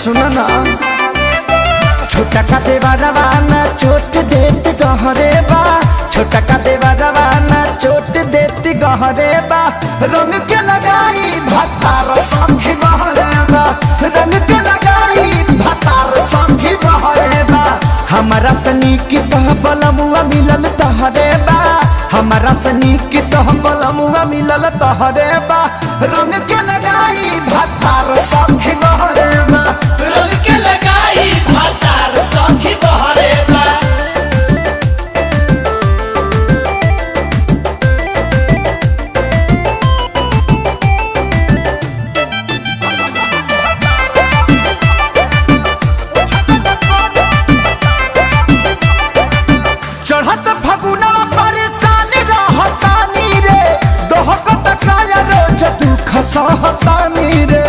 सुना ना छोटा का देवरवा ना चोट देत गहरे बा, छोटा का देवरवा ना चोट देत गहरे बा। रंग के लगाई भतार संगी बहरे बा, रंग के लगाई भतार संगी बहरे बा। हमारा सनी की तह बलमुआ मिलल तहरे बा, हमारा सनी की तह बलमुआ मिलल तहरे बा। रंग के लगाई भतार संगी बहरे बा, रंग के लगाई भतार संगी बहरे बा। चढ़त फगुना परेशान रहतानी रे, दोहकत काया रोज तू खसहतानी रे।